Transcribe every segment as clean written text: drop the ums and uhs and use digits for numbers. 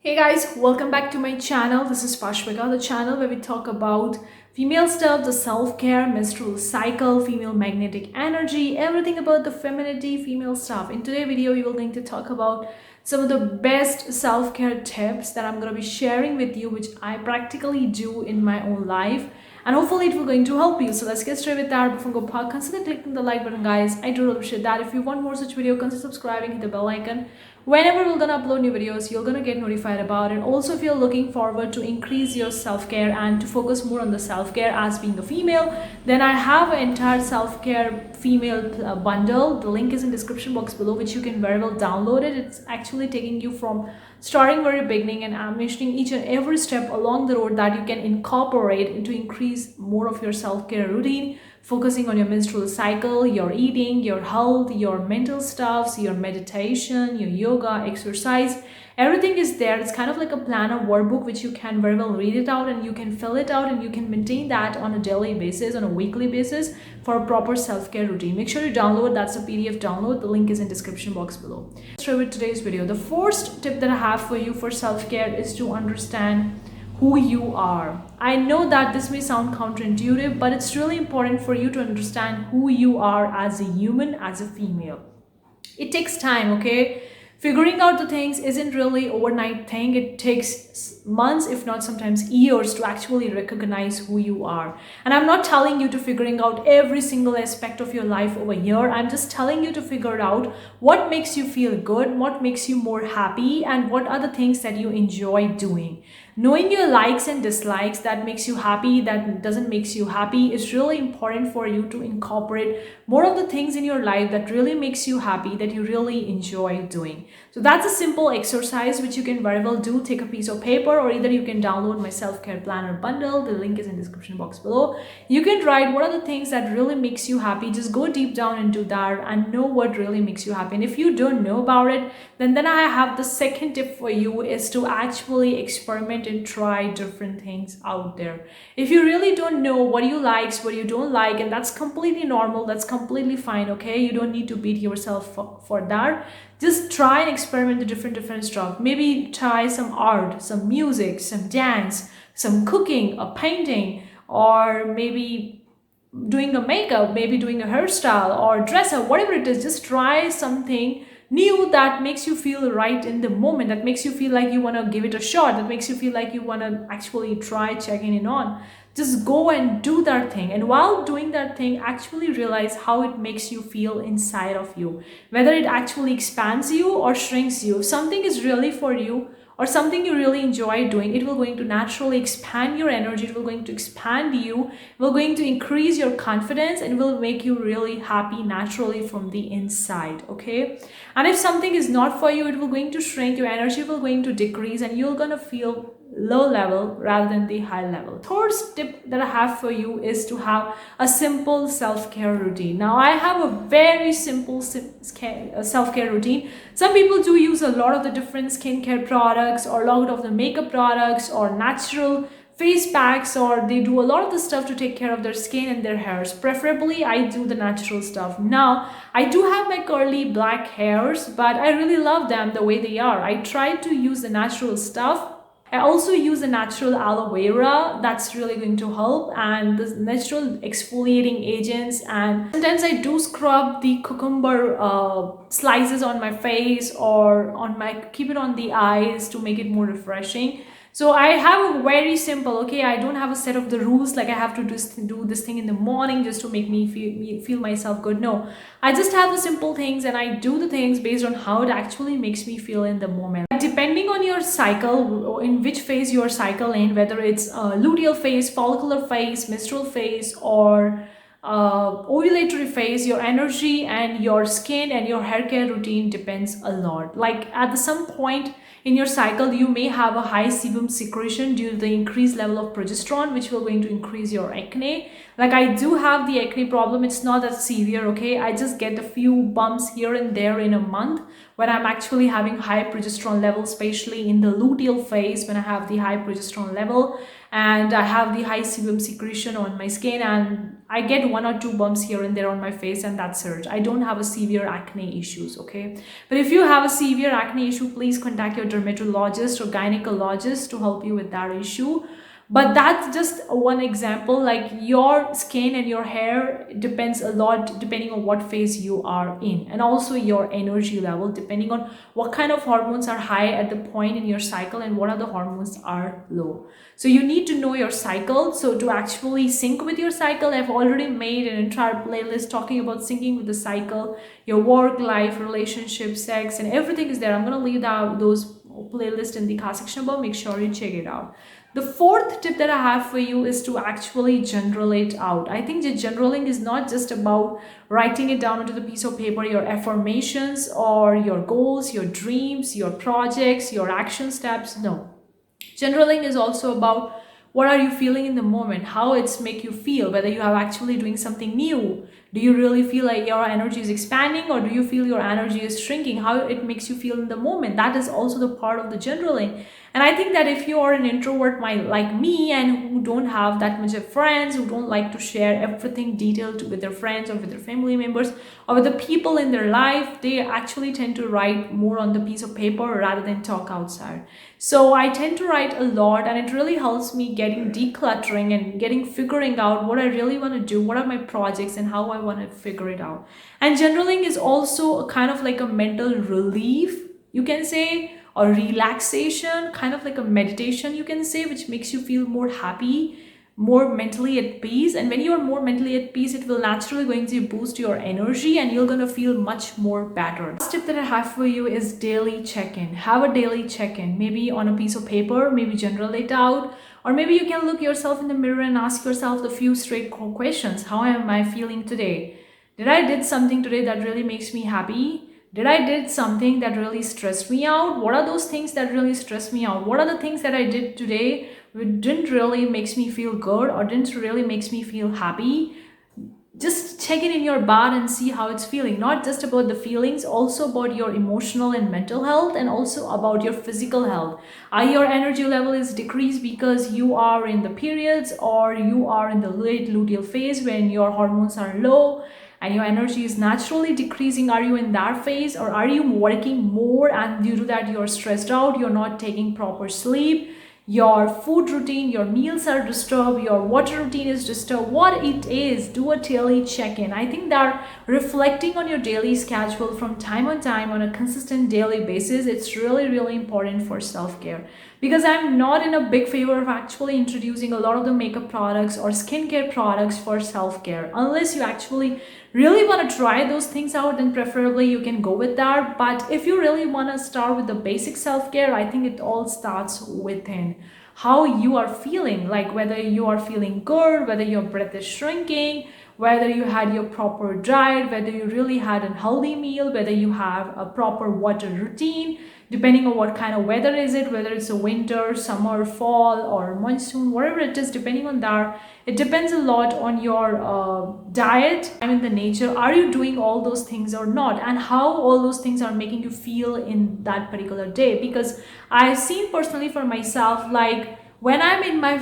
Hey guys, welcome back to my channel. This is Pashvika, the channel where we talk about female stuff, the self-care, menstrual cycle, female magnetic energy, everything about the femininity, female stuff. In today's video, we will going to talk about some of the best self-care tips that I'm going to be sharing with you, which I practically do in my own life. And hopefully it will going to help you. So let's get straight with that. Before we go part, consider clicking the like button, guys. I do appreciate that. If you want more such video, consider subscribing, hit the bell icon. Whenever we're gonna upload new videos, you're gonna get notified about it. Also, if you're looking forward to increase your self-care and to focus more on the self-care as being a female, then I have an entire self-care female bundle. The link is in description box below, which you can very well download it. It's actually taking you from starting very beginning, and I'm mentioning each and every step along the road that you can incorporate to increase more of your self-care routine, focusing on your menstrual cycle, your eating, your health, your mental stuffs, your meditation, your yoga, exercise. Everything is there. It's kind of like a planner workbook which you can very well read it out and you can fill it out and you can maintain that on a daily basis, on a weekly basis for a proper self-care routine. Make sure you download. That's a PDF download. The link is in description box below. Let's start with today's video. The first tip that I have for you for self-care is to understand who you are. I know that this may sound counterintuitive, but it's really important for you to understand who you are as a human, as a female. It takes time, okay? Figuring out the things isn't really overnight thing. It takes months, if not sometimes years, to actually recognize who you are. And I'm not telling you to figuring out every single aspect of your life over here. I'm just telling you to figure out what makes you feel good, what makes you more happy, and what are the things that you enjoy doing. Knowing your likes and dislikes, that makes you happy, that doesn't makes you happy, is really important for you to incorporate more of the things in your life that really makes you happy, that you really enjoy doing. So that's a simple exercise which you can very well do. Take a piece of paper, or either you can download my self-care planner bundle. The link is in the description box below. You can write what are the things that really makes you happy. Just go deep down into that and know what really makes you happy. And if you don't know about it, then I have the second tip for you, is to actually experiment and try different things out there. If you really don't know what you like, what you don't like, and that's completely normal, that's completely fine, okay? You don't need to beat yourself for that. Just try and experiment the different stuff. Maybe try some art, some music, some dance, some cooking, a painting, or maybe doing a makeup, maybe doing a hairstyle or dress up, whatever it is. Just try something new that makes you feel right in the moment, that makes you feel like you want to give it a shot, that makes you feel like you want to actually try checking in on. Just go and do that thing, and while doing that thing, actually realize how it makes you feel inside of you, whether it actually expands you or shrinks you. If something is really for you or something you really enjoy doing, it will going to naturally expand your energy, it will going to expand you, it will going to increase your confidence, and will make you really happy naturally from the inside, okay? And if something is not for you, it will going to shrink, your energy will going to decrease, and you're gonna feel low level rather than the high level. Third tip that I have for you is to have a simple self-care routine. Now, I have a very simple self-care routine. Some people do use a lot of the different skincare products, or a lot of the makeup products, or natural face packs, or they do a lot of the stuff to take care of their skin and their hairs. Preferably, I do the natural stuff. Now, I do have my curly black hairs, but I really love them the way they are. I try to use the natural stuff. I also use the natural aloe vera. That's really going to help, and the natural exfoliating agents. And sometimes I do scrub the cucumber slices on my face, or on my, keep it on the eyes to make it more refreshing. So I have a very simple, okay, I don't have a set of the rules like I have to do this thing in the morning just to make me feel myself good. No, I just have the simple things, and I do the things based on how it actually makes me feel in the moment. Depending on your cycle, in which phase your cycle in, whether it's luteal phase, follicular phase, menstrual phase, or ovulatory phase, your energy and your skin and your hair care routine depends a lot. Like at some point in your cycle, you may have a high sebum secretion due to the increased level of progesterone, which will going to increase your acne. Like I do have the acne problem. It's not that severe, okay? I just get a few bumps here and there in a month when I'm actually having high progesterone level, especially in the luteal phase, when I have the high progesterone level and I have the high sebum secretion on my skin, and I get one or two bumps here and there on my face, and that's it. I don't have a severe acne issues, okay? But if you have a severe acne issue, please contact your dermatologist or gynecologist to help you with that issue. But that's just one example. Like, your skin and your hair depends a lot depending on what phase you are in, and also your energy level depending on what kind of hormones are high at the point in your cycle and what are the hormones are low. So you need to know your cycle. So to actually sync with your cycle, I've already made an entire playlist talking about syncing with the cycle, your work life, relationship, sex, and everything is there. I'm going to leave those playlist in the card section above. Make sure you check it out. The fourth tip that I have for you is to actually generate out. I think the generaling is not just about writing it down onto the piece of paper, your affirmations or your goals, your dreams, your projects, your action steps. No. Generaling is also about what are you feeling in the moment, how it's make you feel, whether you are actually doing something new. Do you really feel like your energy is expanding, or do you feel your energy is shrinking? How it makes you feel in the moment. That is also the part of the generaling. And I think that if you are an introvert like me, and who don't have that much of friends, who don't like to share everything detailed with their friends or with their family members or with the people in their life, they actually tend to write more on the piece of paper rather than talk outside. So I tend to write a lot, and it really helps me getting decluttering and figuring out what I really want to do, what are my projects, and how I want to figure it out. And journaling is also a kind of like a mental relief, you can say, or relaxation, kind of like a meditation, you can say, which makes you feel more happy, more mentally at peace. And when you are more mentally at peace, it will naturally going to boost your energy and you're going to feel much more better. The last tip that I have for you is daily check-in. Have a daily check-in, maybe on a piece of paper, maybe journal it out, or maybe you can look yourself in the mirror and ask yourself the few straight questions. How am I feeling today? Did I did something today that really makes me happy? Did I did something that really stressed me out? What are those things that really stressed me out? What are the things that I did today which didn't really makes me feel good or didn't really makes me feel happy? Just check it in your body and see how it's feeling. Not just about the feelings, also about your emotional and mental health, and also about your physical health. Are your energy level is decreased because you are in the periods, or you are in the late luteal phase when your hormones are low and your energy is naturally decreasing? Are you in that phase, or are you working more and due to that you're stressed out, you're not taking proper sleep, your food routine, your meals are disturbed, your water routine is disturbed? What it is, do a daily check-in. I think that reflecting on your daily schedule from time on time on a consistent daily basis, it's really important for self-care. Because I'm not in a big favor of actually introducing a lot of the makeup products or skincare products for self-care. Unless you actually really want to try those things out, then preferably you can go with that. But if you really want to start with the basic self-care, I think it all starts within. How you are feeling, like whether you are feeling good, whether your breath is shrinking, whether you had your proper diet, whether you really had a healthy meal, whether you have a proper water routine, depending on what kind of weather is it, whether it's a winter, summer, fall, or monsoon, whatever it is, depending on that, it depends a lot on your diet and in the nature. Are you doing all those things or not, and how all those things are making you feel in that particular day? Because I've seen personally for myself, like when I'm in my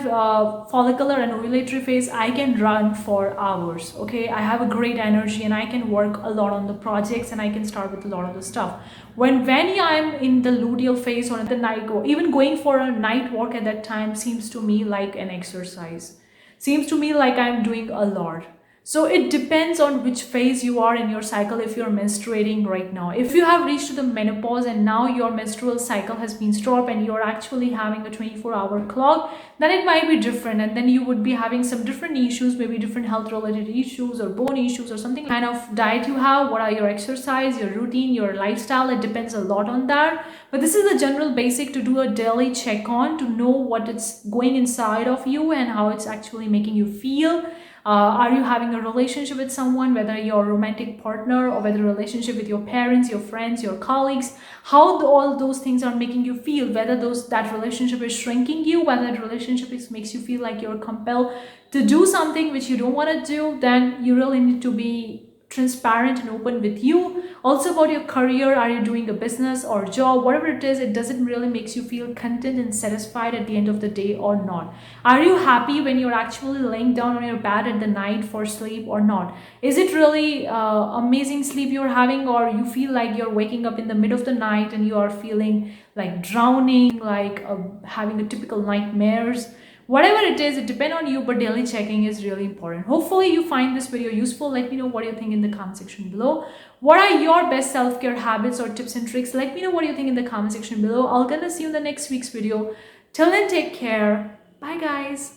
follicular and ovulatory phase, I can run for hours. Okay, I have a great energy and I can work a lot on the projects and I can start with a lot of the stuff. When I'm in the luteal phase or the night, even going for a night walk at that time seems to me like an exercise. Seems to me like I'm doing a lot. So it depends on which phase you are in your cycle. If you're menstruating right now, if you have reached the menopause and now your menstrual cycle has been stopped and you're actually having a 24-hour clock, then it might be different, and then you would be having some different issues, maybe different health related issues or bone issues or something. Kind of diet you have, what are your exercise, your routine, your lifestyle, it depends a lot on that. But this is the general basic to do a daily check on, to know what it's going inside of you and how it's actually making you feel. Are you having a relationship with someone, whether your romantic partner or whether a relationship with your parents, your friends, your colleagues, how all those things are making you feel, whether that relationship is shrinking you, whether that relationship makes you feel like you're compelled to do something which you don't want to do, then you really need to be transparent and open with you. Also about your career, are you doing a business or job, whatever it is, it doesn't really makes you feel content and satisfied at the end of the day or not. Are you happy when you're actually laying down on your bed at the night for sleep or not? Is it really amazing sleep you're having, or you feel like you're waking up in the middle of the night and you are feeling like drowning, like having a typical nightmares? Whatever it is, it depends on you, but daily checking is really important. Hopefully you find this video useful. Let me know what you think in the comment section below. What are your best self-care habits or tips and tricks? Let me know what you think in the comment section below. I'll gonna see you in the next week's video. Till then, take care. Bye guys.